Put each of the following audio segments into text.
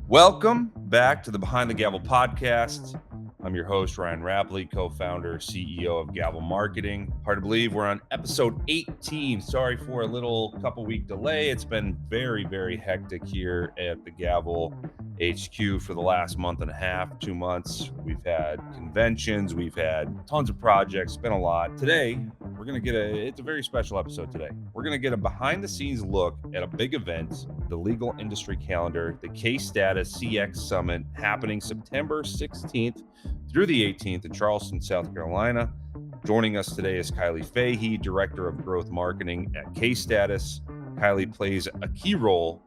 Welcome back to the Behind the GAVL podcast. I'm your host, Ryan Raplee, co-founder, CEO of GAVL Marketing. Hard to believe we're on episode 18. Sorry for a little couple week delay. It's been very, very hectic here at the GAVL HQ for the last month and a half, 2 months. We've had conventions, we've had tons of projects, it's been a lot. Today, we're going to get it's a very special episode today. We're going to get a behind the scenes look at a big event, the legal industry calendar, the Case Status CX Summit happening September 16th through the 18th in Charleston, South Carolina. Joining us today is Kylie Fahey, Director of Growth Marketing at Case Status. Kylie plays a key role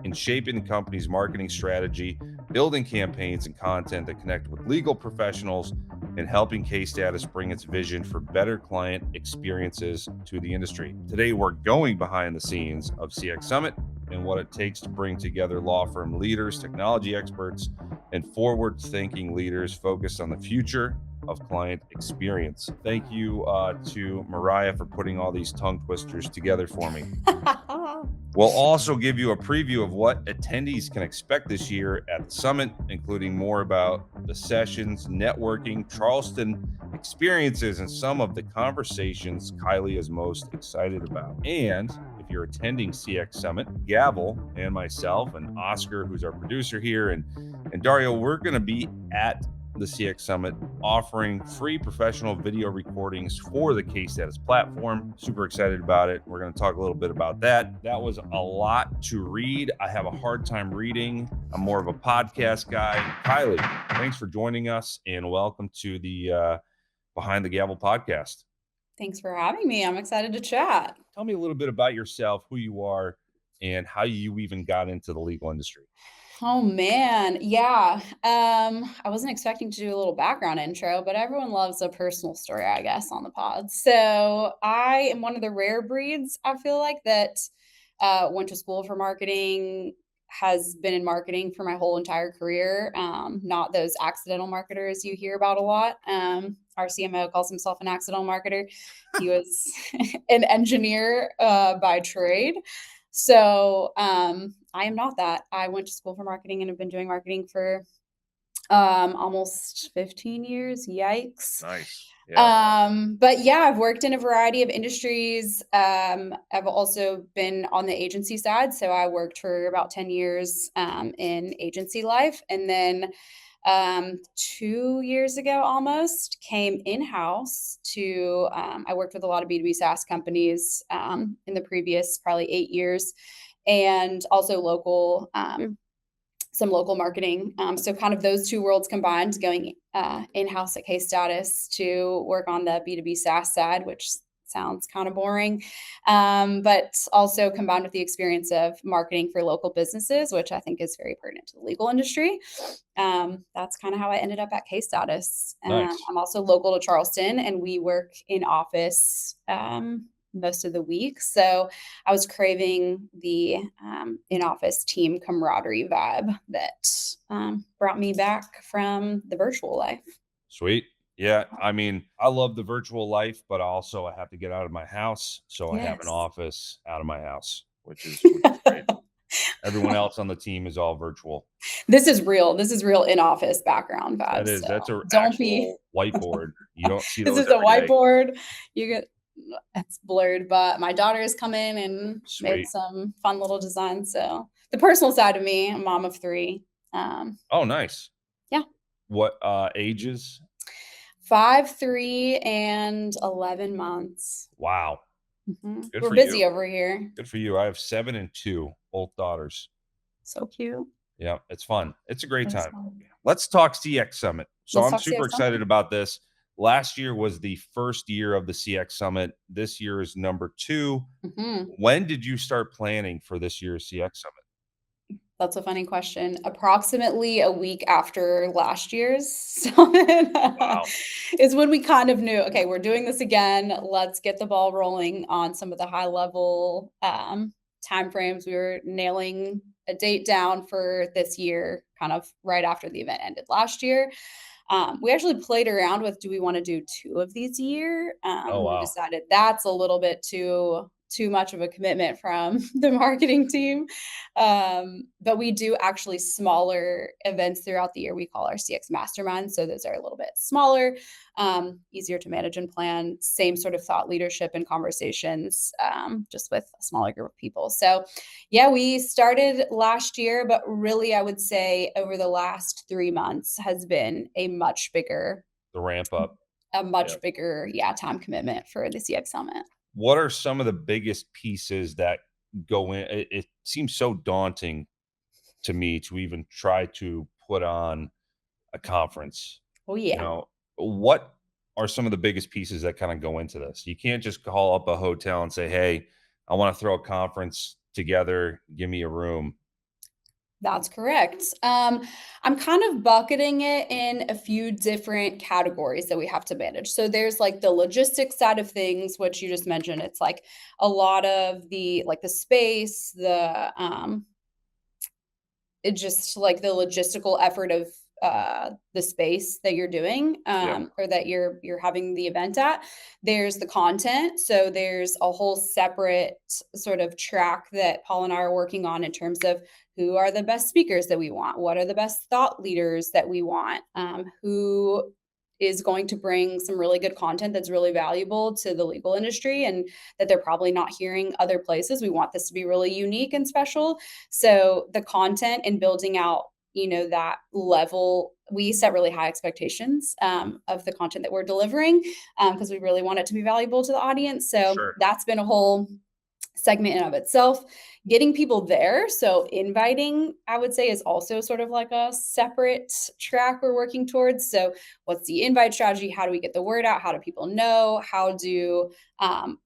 in shaping the company's marketing strategy, building campaigns and content that connect with legal professionals, and helping Case Status bring its vision for better client experiences to the industry. Today, we're going behind the scenes of CX Summit and what it takes to bring together law firm leaders, technology experts, and forward-thinking leaders focused on the future of client experience. Thank you to Mariah for putting all these tongue twisters together for me. We'll also give you a preview of what attendees can expect this year at the summit, including more about the sessions, networking, Charleston experiences, and some of the conversations Kylie is most excited about. And if you're attending CX Summit, GAVL and myself and Oscar, who's our producer here, and Dario, we're going to be at the CX Summit offering free professional video recordings for the Case Status platform. Super excited about it. We're going to talk a little bit about that. That was a lot to read. I have a hard time reading. I'm more of a podcast guy. Kylie, thanks for joining us and welcome to the Behind the GAVL podcast. Thanks for having me. I'm excited to chat. Tell me a little bit about yourself, who you are, and how you even got into the legal industry. Oh man, yeah. I wasn't expecting to do a little background intro, but everyone loves a personal story, I guess, on the pod. So I am one of the rare breeds, I feel like, that went to school for marketing, has been in marketing for my whole entire career. Not those accidental marketers you hear about a lot. Our CMO calls himself an accidental marketer. He was an engineer by trade. So I am not that. I went to school for marketing and have been doing marketing for almost 15 years. Yikes. Nice. Yeah. But yeah, I've worked in a variety of industries. I've also been on the agency side. So I worked for about 10 years in agency life. And then 2 years ago almost came in-house to I worked with a lot of B2B SaaS companies in the previous probably 8 years, and also local some local marketing. So kind of those two worlds combined, going in-house at Case Status to work on the B2B SaaS side, which sounds kind of boring, but also combined with the experience of marketing for local businesses, which I think is very pertinent to the legal industry. That's kind of how I ended up at Case Status. Nice. I'm also local to Charleston, and we work in office most of the week. So I was craving the in-office team camaraderie vibe that brought me back from the virtual life. Sweet. Yeah, I mean, I love the virtual life, but also I have to get out of my house. So I have an office out of my house, which is great. Everyone else on the team is all virtual. This is real. This is real in-office background vibes. That is, so that's a don't actual be whiteboard. You don't see this those is a every day. whiteboard. You get it's blurred, but my daughter has come in and Sweet. made some fun little designs. So the personal side of me, a mom of 3. Oh, nice. Yeah. What ages? 5, 3, and 11 months. Wow. Mm-hmm. We're busy over here. Good for you. I have 7 and 2, both daughters. So cute. Yeah, it's fun. It's a great time. Let's talk CX Summit. So I'm super excited about this. Last year was the first year of the CX Summit. This year is number 2. Mm-hmm. When did you start planning for this year's CX Summit? That's a funny question. Approximately a week after last year's summit is when we kind of knew, okay, we're doing this again. Let's get the ball rolling on some of the high level timeframes. We were nailing a date down for this year, kind of right after the event ended last year. We actually played around with, do we want to do 2 of these a year? We decided that's a little bit too too much of a commitment from the marketing team. But we do actually smaller events throughout the year. We call our CX Mastermind. So those are a little bit smaller, easier to manage and plan, same sort of thought leadership and conversations, just with a smaller group of people. So yeah, we started last year, but really I would say over the last 3 months has been a much bigger, The ramp up. time commitment for the CX Summit. What are some of the biggest pieces that go in? It seems so daunting to me to even try to put on a conference. Oh You yeah. know, what are some of the biggest pieces that kind of go into this? You can't just call up a hotel and say, "Hey, I want to throw a conference together. Give me a room." That's correct. I'm kind of bucketing it in a few different categories that we have to manage. So there's like the logistics side of things, which you just mentioned. It's like a lot of the space, it's just like the logistical effort of the space that you're doing, Yep. or that you're having the event at. There's the content, so there's a whole separate sort of track that Paul and I are working on in terms of who are the best speakers that we want, what are the best thought leaders that we want, who is going to bring some really good content that's really valuable to the legal industry and that they're probably not hearing other places. We want this to be really unique and special. So the content and building out, that level, we set really high expectations, of the content that we're delivering, because we really want it to be valuable to the audience. So Sure. that's been a whole segment in of itself. Getting people there, so inviting, I would say, is also sort of like a separate track we're working towards. So what's the invite strategy? How do we get the word out? How do people know? How do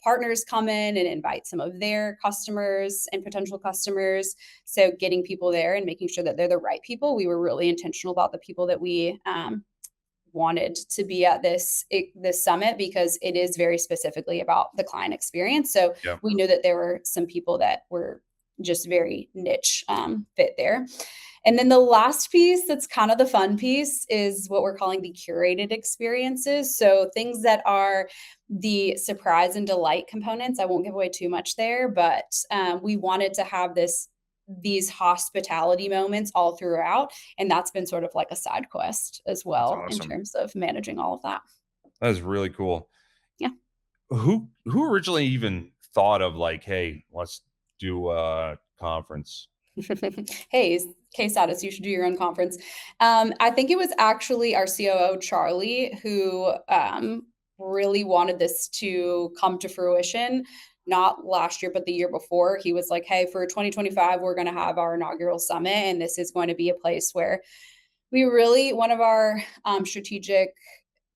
partners come in and invite some of their customers and potential customers? So getting people there and making sure that they're the right people. We were really intentional about the people that we wanted to be at this summit, because it is very specifically about the client experience. So Yep. we knew that there were some people that were just very niche, fit there. And then the last piece that's kind of the fun piece is what we're calling the curated experiences. So things that are the surprise and delight components. I won't give away too much there, but we wanted to have these hospitality moments all throughout, and that's been sort of like a side quest as That's well in awesome. terms of managing all of that. That is really cool. Yeah. Who originally even thought of like, "Hey, let's do a conference"? Hey, case status, you should do your own conference. I think it was actually our COO, Charlie, who really wanted this to come to fruition. Not last year, but the year before. He was like, hey, for 2025, we're going to have our inaugural summit. And this is going to be a place where one of our strategic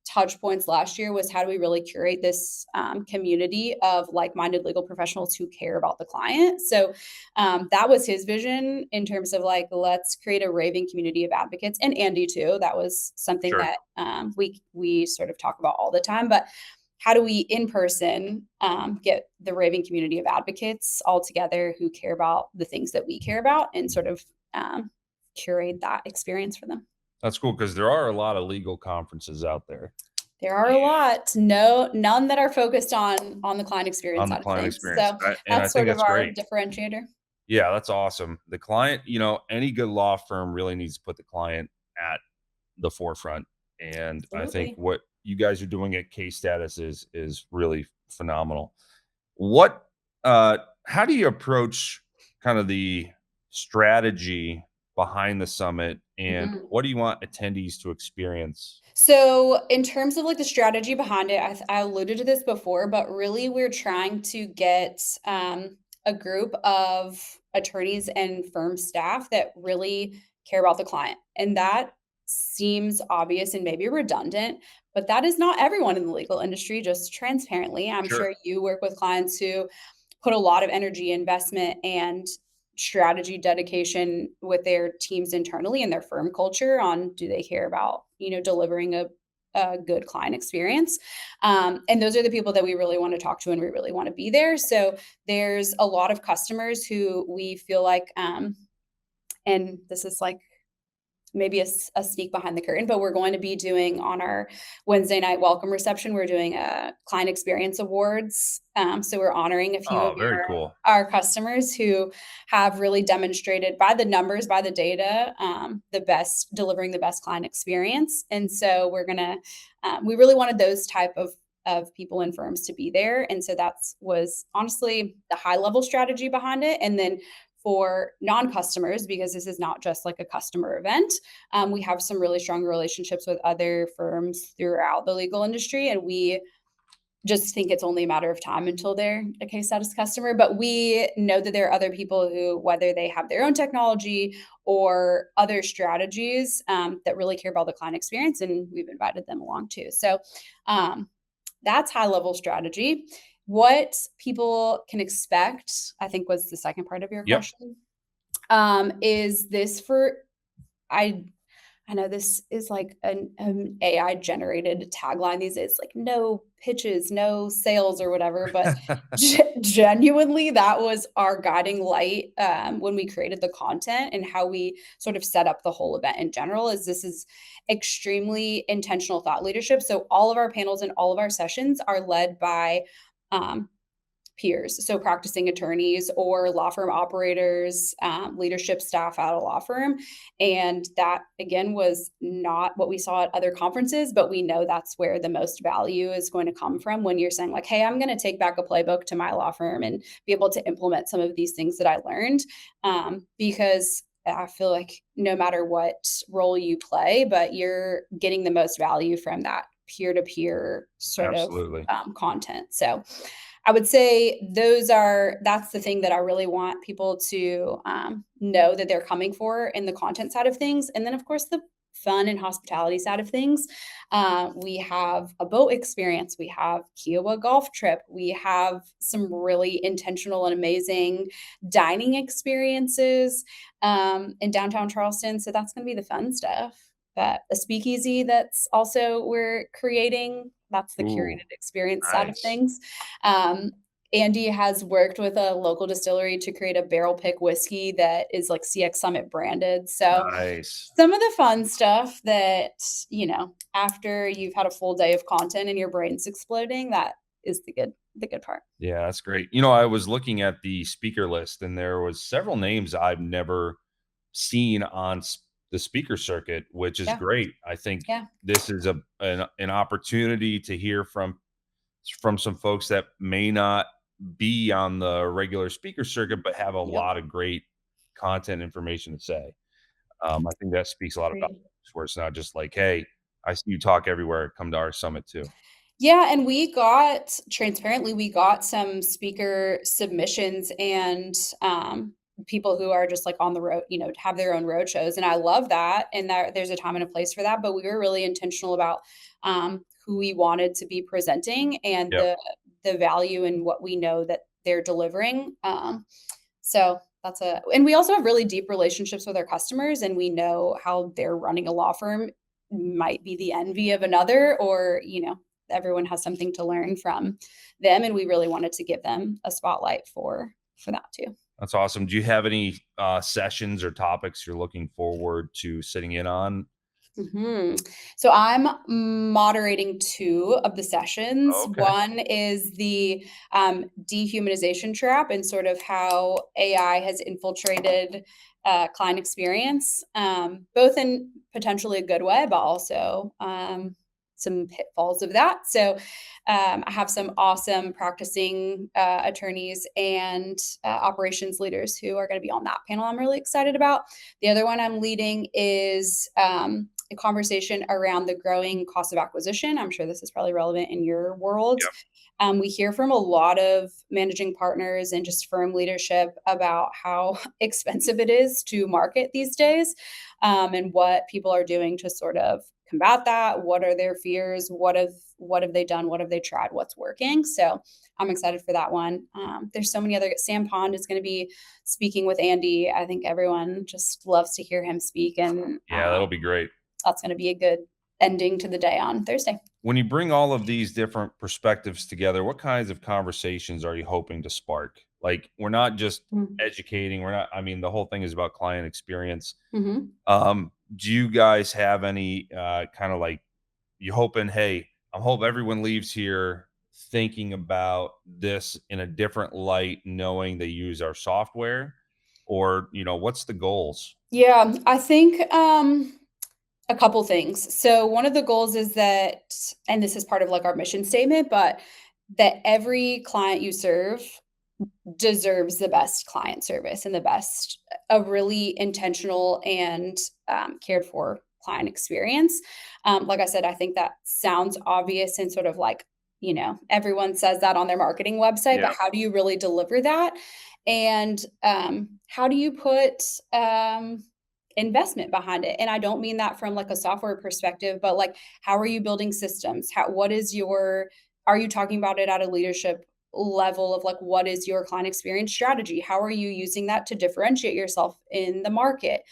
touch points last year was how do we really curate this community of like-minded legal professionals who care about the client. So that was his vision in terms of like, let's create a raving community of advocates, and Andy too. That was something Sure. that we sort of talk about all the time. But how do we in person get the raving community of advocates all together who care about the things that we care about, and sort of curate that experience for them? That's cool because there are a lot of legal conferences out there There are a lot. No, none that are focused on the client experience on the side of client things. experience, So and I that's think sort of that's our great. differentiator. Yeah, that's awesome. The client, any good law firm really needs to put the client at the forefront, and I think Absolutely. what you guys are doing at Case Status is really phenomenal. What, how do you approach kind of the strategy behind the summit, and Mhm. what do you want attendees to experience? So, in terms of like the strategy behind it, I alluded to this before, but really we're trying to get a group of attorneys and firm staff that really care about the client. And that seems obvious and maybe redundant, but that is not everyone in the legal industry, just transparently. I'm Sure. sure you work with clients who put a lot of energy, investment, and strategy dedication with their teams internally and their firm culture on do they care about delivering a good client experience, and those are the people that we really want to talk to and we really want to be there. So there's a lot of customers who we feel like, and this is like maybe a sneak behind the curtain, but we're going to be doing on our Wednesday night welcome reception, we're doing a client experience awards. So we're honoring a few of Oh, very cool. our customers who have really demonstrated by the numbers, by the data, delivering the best client experience. And so we really wanted those type of people and firms to be there. And so was honestly the high level strategy behind it. And then for non-customers, because this is not just like a customer event, we have some really strong relationships with other firms throughout the legal industry, and we just think it's only a matter of time until they're a case status customer. But we know that there are other people who, whether they have their own technology or other strategies, that really care about the client experience, and we've invited them along too. So that's high level strategy. What people can expect, I think, was the second part of your Yep. question. Is this for I I know this is like an AI generated tagline these days, like no pitches, no sales or whatever. But genuinely, that was our guiding light when we created the content and how we sort of set up the whole event in general. Is this is extremely intentional thought leadership. So all of our panels and all of our sessions are led by um, peers, so practicing attorneys or law firm operators, leadership staff at a law firm. And that, again, was not what we saw at other conferences, but we know that's where the most value is going to come from when you're saying, like, hey, I'm going to take back a playbook to my law firm and be able to implement some of these things that I learned. Because I feel like no matter what role you play, but you're getting the most value from that peer-to-peer sort of Absolutely. content. So I would say that's the thing that I really want people to know that they're coming for in the content side of things. And then, of course, the fun and hospitality side of things. We have a boat experience. We have Kiowa golf trip. We have some really intentional and amazing dining experiences in downtown Charleston. So that's going to be the fun stuff. But a speakeasy that's also we're creating. That's the Ooh, curated experience side of nice. things. Um, Andy has worked with a local distillery to create a barrel pick whiskey that is like CX Summit branded. So Nice. some of the fun stuff that, after you've had a full day of content and your brain's exploding, that is the good part. Yeah, that's great. I was looking at the speaker list and there was several names I've never seen on the speaker circuit, which is Yeah. great. I think Yeah. this is an opportunity to hear from some folks that may not be on the regular speaker circuit, but have a Yep. lot of great content information to say. I think that speaks a lot about Agreed. where it's not just like, hey, I see you talk everywhere. Come to our summit too. Yeah, and we got some speaker submissions and people who are just like on the road, have their own road shows. And I love that. And there's a time and a place for that. But we were really intentional about who we wanted to be presenting and Yep. the value in what we know that they're delivering. So and we also have really deep relationships with our customers, and we know how they're running a law firm might be the envy of another, or, everyone has something to learn from them. And we really wanted to give them a spotlight for that too. That's awesome. Do you have any sessions or topics you're looking forward to sitting in on? So I'm moderating two of the sessions. Okay. One is the dehumanization trap and sort of how AI has infiltrated client experience, both in potentially a good way, but also some pitfalls of that. So I have some awesome practicing attorneys and operations leaders who are going to be on that panel. I'm really excited about. The other one I'm leading is a conversation around the growing cost of acquisition. I'm sure this is probably relevant in your world. Yep. We hear from a lot of managing partners and just firm leadership about how expensive it is to market these days, and what people are doing to sort of combat that. What are their fears? What have they done? What have they tried? What's working? So I'm excited for that one. There's so many other. Sam Pond is going to be speaking with Andy. I think everyone just loves to hear him speak, and Yeah, that'll be great. that's going to be a good ending to the day on Thursday. When you bring all of these different perspectives together, what kinds of conversations are you hoping to spark? Like, we're not just Mm-hmm. educating, we're not, I mean, the whole thing is about client experience. Mm-hmm. do you guys have any kind of like, you hoping, hey, I hope everyone leaves here thinking about this in a different light, knowing they use our software, or, what's the goals? Yeah, I think a couple things. So one of the goals is that, and this is part of like our mission statement, but that every client you serve deserves the best client service and the best, a really intentional and cared for client experience. Like I said, I think that sounds obvious and sort of like, everyone says that on their marketing website, Yeah. but how do you really deliver that? And how do you put investment behind it? And I don't mean that from like a software perspective, but like, how are you building systems? What is your, are you talking about it at a leadership level of like, what is your client experience strategy? How are you using that to differentiate yourself in the market?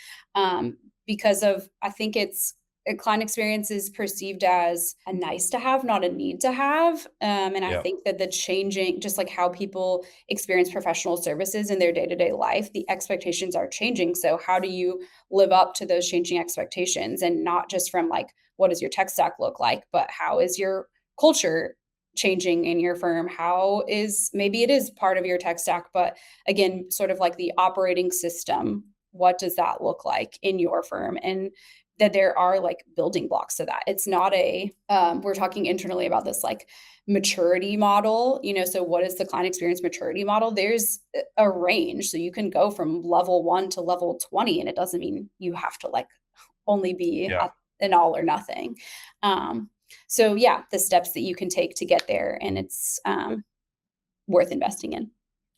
Because of, I think it's, a client experience is perceived as a nice to have, not a need to have. And I Yeah. think that the changing, just like how people experience professional services in their day to day life, the expectations are changing. So, how do you live up to those changing expectations? And not just from like, what does your tech stack look like, but how is your culture changing in your firm? How is, maybe it is part of your tech stack, but again, sort of like the operating system, what does that look like in your firm? And that there are like building blocks to that. It's not a, we're talking internally about this like maturity model, so what is the client experience maturity model? There's a range. So you can go from level 1 to level 20, and it doesn't mean you have to like only be Yeah. an all or nothing. So yeah, the steps that you can take to get there, and it's worth investing in.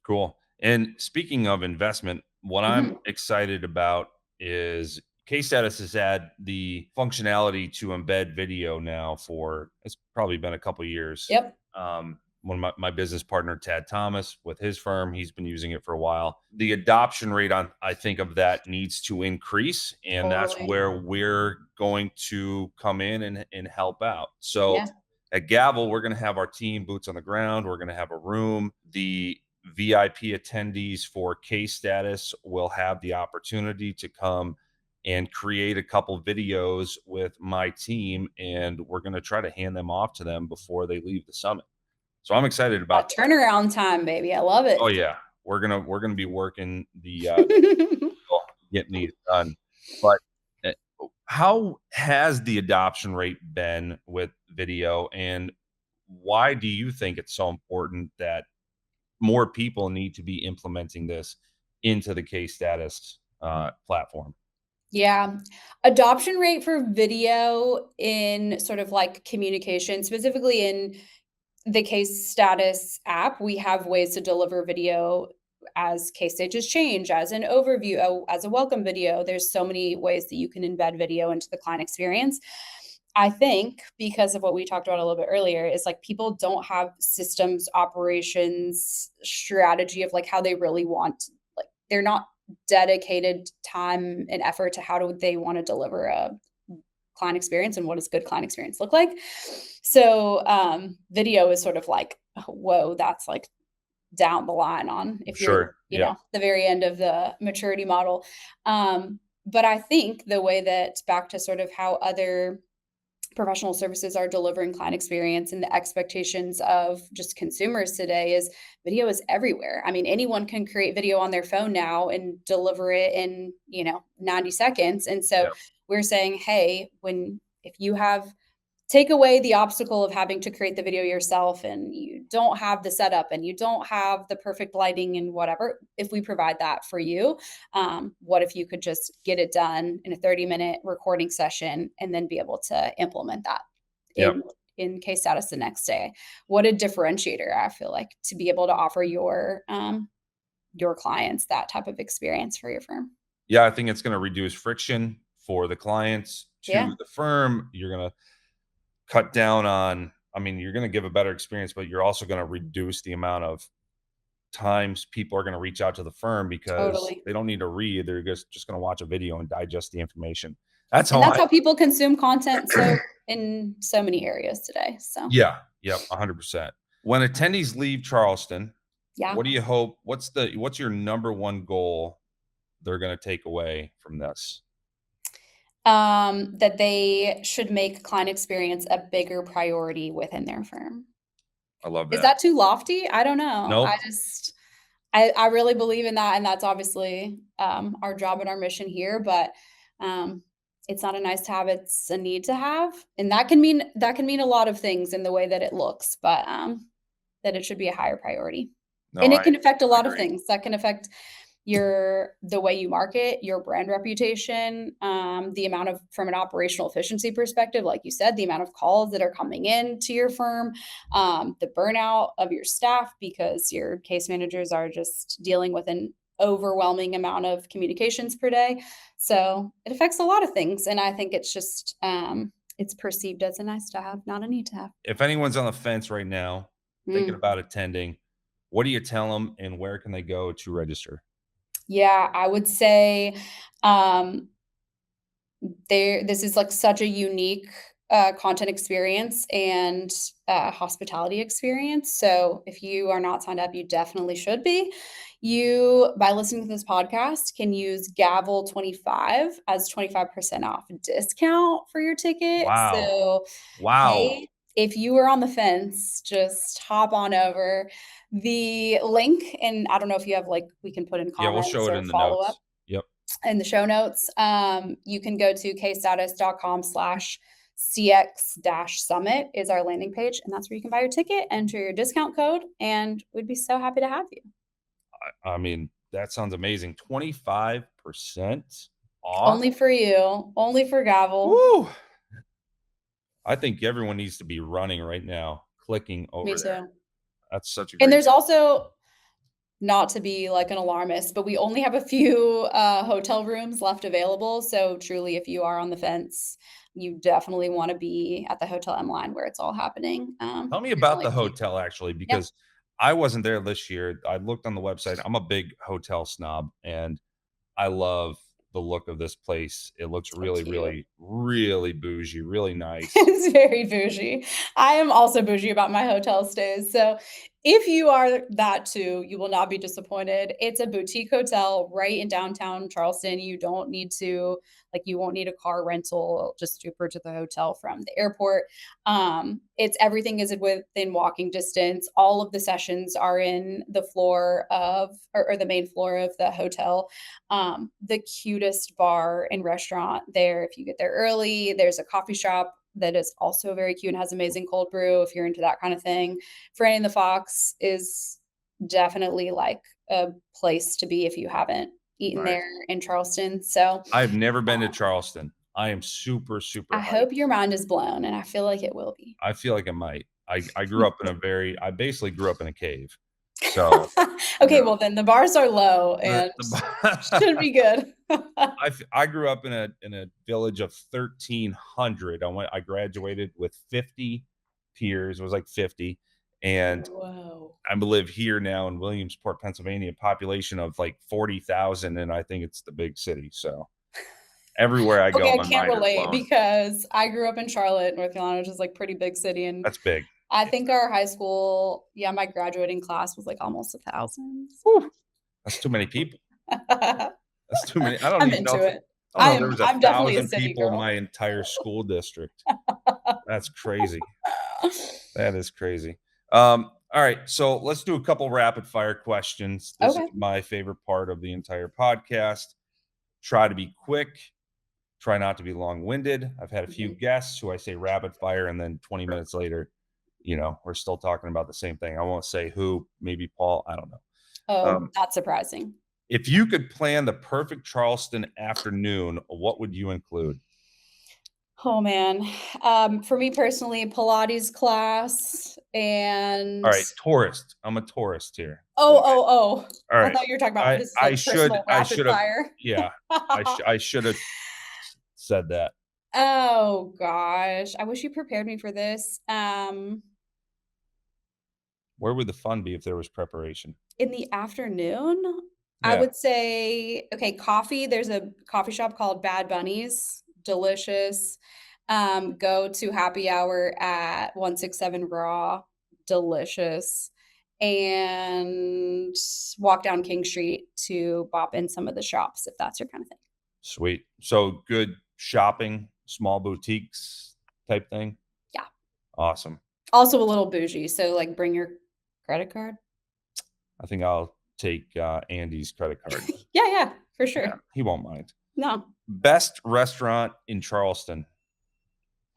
Cool. And speaking of investment, what I'm Mhm. excited about is Case Status has had the functionality to embed video now for, it's probably been a couple years. Yep. One of my business partner, Tad Thomas, with his firm, he's been using it for a while. The adoption rate on, I think, of that needs to increase. And that's Totally. where we're going to come in and help out. So Yeah. at Gavel, we're going to have our team boots on the ground. We're going to have a room. The VIP attendees for Case Status will have the opportunity to come and create a couple videos with my team, and we're going to try to hand them off to them before they leave the summit. So I'm excited about That that. turnaround time, baby. I love Oh it. yeah, we're gonna be working the getting these done. But uh, how has the adoption rate been with video, and why do you think it's so important that more people need to be implementing this into the Case Status platform? Yeah. Adoption rate for video in sort of like communication, specifically in the case status app, we have ways to deliver video as case stages change, as an overview, as a welcome video. There's so many ways that you can embed video into the client experience. I think because of what we talked about a little bit earlier, is like people don't have systems, operations, strategy of like how they really want, like they're not dedicated time and effort to how do they want to deliver a client experience and what does good client experience look like. So video is sort of like, whoa, that's like down the line on if you're, Sure. Yeah. the very end of the maturity model. But I think the way that, back to sort of how other professional services are delivering client experience and the expectations of just consumers today, is video is everywhere. I mean, anyone can create video on their phone now and deliver it in, 90 seconds. And so Yeah. we're saying, hey, when, if you have, take away the obstacle of having to create the video yourself and you don't have the setup and you don't have the perfect lighting and whatever, if we provide that for you, what if you could just get it done in a 30-minute recording session and then be able to implement that Yeah. in case status the next day? What a differentiator, I feel like, to be able to offer your clients that type of experience for your firm. Yeah. I think it's going to reduce friction for the clients Yeah, to the firm. You're going to cut down on, I mean, you're going to give a better experience, but you're also going to reduce the amount of times people are going to reach out to the firm because totally. they don't need to read. They're just going to watch a video and digest the information. That's And how that's I, how people consume content so in so many areas today. So, yeah. Yep. 100%. When attendees leave Charleston, yeah. what do you hope? What's your number one goal they're going to take away from this? that they should make client experience a bigger priority within their firm. I love Is that. that too lofty? I don't know. Nope. I really believe in that, and that's obviously, our job and our mission here, but, it's not a nice to have, it's a need to have, and that can mean a lot of things in the way that it looks, but, that it should be a higher priority. No, And it I can affect a lot of agree. things. That can affect the way you market, your brand reputation, the amount of from an operational efficiency perspective, like you said, the amount of calls that are coming in to your firm, the burnout of your staff because your case managers are just dealing with an overwhelming amount of communications per day. So it affects a lot of things. And I think it's just it's perceived as a nice to have, not a need to have. If anyone's on the fence right now, thinking Mm. about attending, what do you tell them and where can they go to register? Yeah, I would say um, this is like such a unique content experience and hospitality experience. So if you are not signed up, you definitely should be. You, by listening to this podcast, can use GAVL 25 as 25% off discount for your ticket. Wow. So, Wow. hey, if you are on the fence, just hop on over the link. And I don't know if you have like, we can put in Yeah, we'll comments show it or in the follow up notes. Yep. in the show notes. You can go to kstatus.com/cx-summit is our landing page. And that's where you can buy your ticket, enter your discount code, and we'd be so happy to have you. I mean, that sounds amazing. 25% off. Only for you, only for GAVL. Woo! I think everyone needs to be running right now, clicking over Me there. too. That's such a And great there's deal. also, not to be like an alarmist, but we only have a few hotel rooms left available. So truly, if you are on the fence, you definitely want to be at the Hotel M line where it's all happening. Tell me There's about only the a few. hotel actually, Yep. because I wasn't there this year. I looked on the website. I'm a big hotel snob and I love the look of this place. It looks So really, cute. really, really bougie, really nice. It's very bougie. I am also bougie about my hotel stays. So if you are that too, you will not be disappointed. It's a boutique hotel right in downtown Charleston. You don't need to, like, you won't need a car rental, just super to the hotel from the airport. It's everything is within walking distance. All of the sessions are in the floor of, or the main floor of the hotel. The cutest bar and restaurant there. If you get there early, there's a coffee shop that is also very cute and has amazing cold brew if you're into that kind of thing. Franny and the Fox is definitely like a place to be if you haven't eaten Nice. there in Charleston. So I've never been to Charleston. I am super, super I hyped. hope your mind is blown, and I feel like it will be. I feel like it might. I grew up in I basically grew up in a cave. So, Okay, well then the bars are low the, and the, should be good. I grew up in a village of 1,300. I graduated with 50 peers. It was like 50, and Whoa. I live here now in Williamsport, Pennsylvania, population of like 40,000, and I think it's the big city. So everywhere I go, Okay, I my can't mind is relate blown. because I grew up in Charlotte, North Carolina, which is like pretty big city, and That's big. I think our high school, yeah, my graduating class was like almost 1,000. Whew. That's too many people. That's too many. I don't I'm even know into if it. I don't know there was I'm definitely a 1,000 city people in girl. my entire school district. That's crazy. That is crazy. All right, so let's do a couple rapid fire questions. This is Okay. my favorite part of the entire podcast. Try to be quick. Try not to be long-winded. I've had a few guests who I say rapid fire, and then 20 minutes later, we're still talking about the same thing. I won't say who, maybe Paul. I don't know. Oh, that's surprising. If you could plan the perfect Charleston afternoon, what would you include? Oh man. For me personally, Pilates class and All right, tourist. I'm a tourist here. oh, Okay. oh, oh. All I right. thought you were talking about this is I like personal rapid should have. fire. Yeah, I should have said that. Oh gosh. I wish you prepared me for this. Where would the fun be if there was preparation? In the afternoon, I Yeah, would say, okay, coffee, there's a coffee shop called Bad Bunny's, delicious. Go to happy hour at 167 Raw, delicious. And walk down King Street to bop in some of the shops if that's your kind of thing. sweet. So good shopping, small boutiques type thing? Yeah. Awesome. Also a little bougie. So like bring your credit card. I think I'll take Andy's credit card. Yeah, for sure. Yeah, he won't mind. No. Best restaurant in Charleston?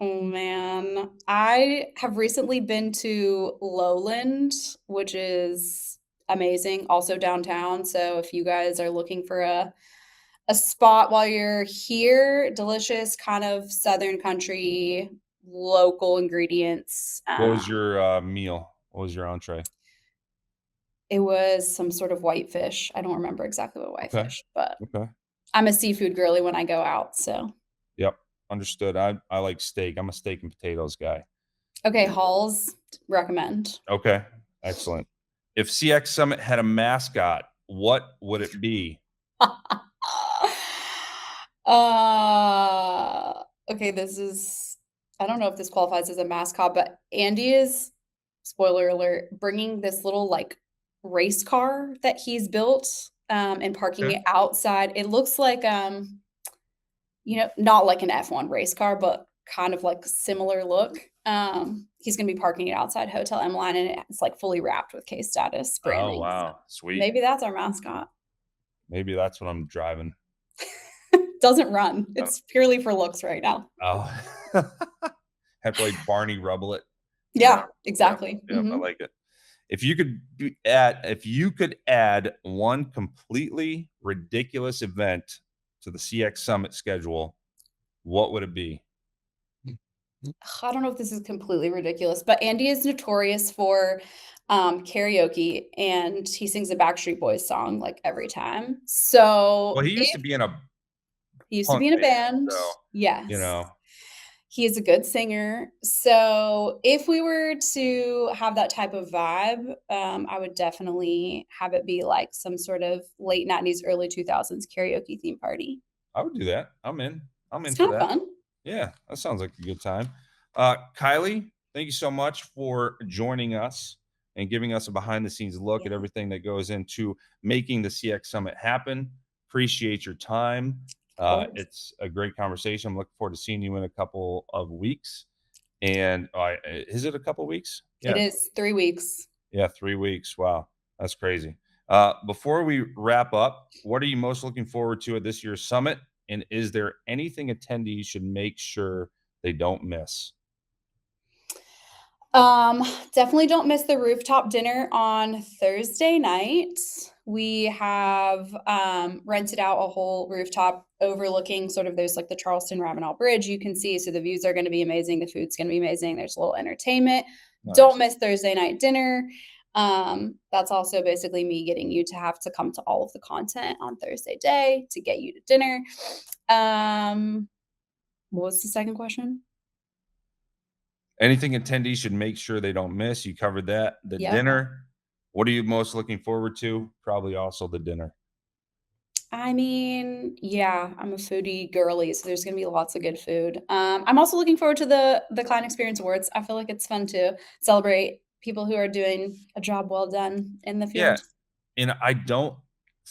Oh man, I have recently been to Lowland, which is amazing, also downtown. So if you guys are looking for a spot while you're here, delicious kind of Southern country, local ingredients. What was your meal? What was your entree? It was some sort of whitefish. I don't remember exactly what Okay. whitefish, but Okay. I'm a seafood girly when I go out. So Yep. Understood. I like steak. I'm a steak and potatoes guy. okay, Halls recommend. Okay. Excellent. If CX Summit had a mascot, what would it be? Okay, I don't know if this qualifies as a mascot, but Andy is, spoiler alert, bringing this little like race car that he's built and parking Okay. it outside. It looks like not like an F1 race car, but kind of like similar look. He's gonna be parking it outside Hotel M-Line and it's like fully wrapped with case status branding. Oh, wow. So Sweet. maybe that's our mascot. Maybe that's what I'm driving. Doesn't run. It's purely for looks right now. Oh, have to like Barney Rubble it. Yeah, exactly. Yeah, I like it. If you could add one completely ridiculous event to the CX Summit schedule, what would it be? I don't know if this is completely ridiculous, but Andy is notorious for karaoke and he sings a Backstreet Boys song like every time. So Well, he used to be in a band. so, Yes. He is a good singer. So if we were to have that type of vibe, I would definitely have it be like some sort of late 90s, early 2000s karaoke theme party. I would do that. I'm in. It's for kind of that. fun. Yeah, that sounds like a good time. Kylie, thank you so much for joining us and giving us a behind the scenes look at everything that goes into making the CX Summit happen. Appreciate your time. It's a great conversation. I'm looking forward to seeing you in a couple of weeks. And is it a couple of weeks? Yeah. It is 3 weeks. Yeah, 3 weeks. Wow, that's crazy. Before we wrap up, what are you most looking forward to at this year's summit? And is there anything attendees should make sure they don't miss? Definitely don't miss the rooftop dinner on Thursday night. We have rented out a whole rooftop overlooking sort of there's like the Charleston Ravenel Bridge you can see. So the views are going to be amazing. The food's going to be amazing. There's a little entertainment. Nice. Don't miss Thursday night dinner. That's also basically me getting you to have to come to all of the content on Thursday day to get you to dinner. What was the second question? Anything attendees should make sure they don't miss. You covered that. The dinner. What are you most looking forward to? Probably also the dinner. I mean, yeah, I'm a foodie girly, so there's going to be lots of good food. I'm also looking forward to the Client Experience Awards. I feel like it's fun to celebrate people who are doing a job well done in the field. Yeah, and I don't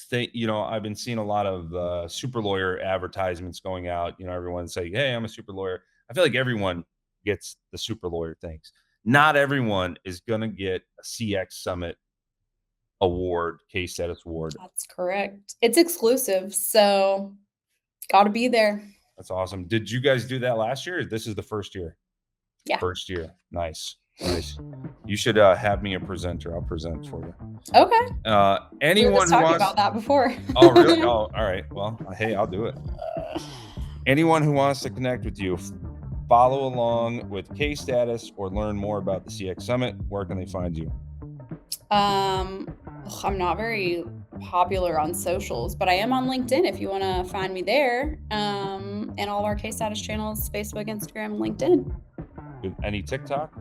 think, I've been seeing a lot of super lawyer advertisements going out. Everyone's saying, hey, I'm a super lawyer. I feel like everyone gets the super lawyer things. Not everyone is going to get a CX Summit award, case status award. That's correct. It's exclusive, so got to be there. That's awesome. Did you guys do that last year? Or this is the first year? Yeah. First year. Nice. You should have me a presenter. I'll present for you. Okay. Anyone we were just talking about that before. Oh, really? Oh, all right. Well, hey, I'll do it. Anyone who wants to connect with you, follow along with case status, or learn more about the CX Summit, where can they find you? I'm not very popular on socials, but I am on LinkedIn if you want to find me there. And all of our case status channels, Facebook, Instagram, LinkedIn. Any TikTok?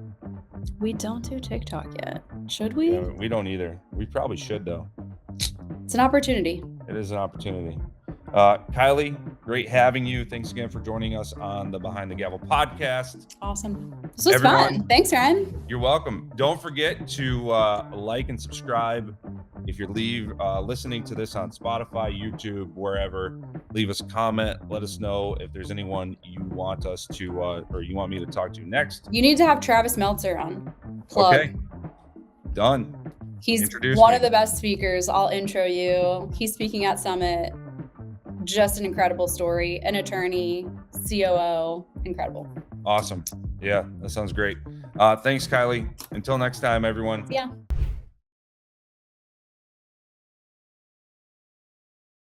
We don't do TikTok yet. Should we? Yeah, we don't either. We probably should, though. It's an opportunity. It is an opportunity. Kylie, great having you. Thanks again for joining us on the Behind the GAVL podcast. Awesome. This was fun. Thanks, Ryan. You're welcome. Don't forget to like and subscribe If you're listening to this on Spotify, YouTube, wherever, leave us a comment. Let us know if there's anyone you want us to or you want me to talk to next. You need to have Travis Meltzer on. Plug. Okay, done. He's Introduce one me. of the best speakers. I'll intro you. He's speaking at Summit. Just an incredible story. An attorney, COO, incredible. Awesome. Yeah, that sounds great. Thanks, Kylie. Until next time, everyone. Yeah.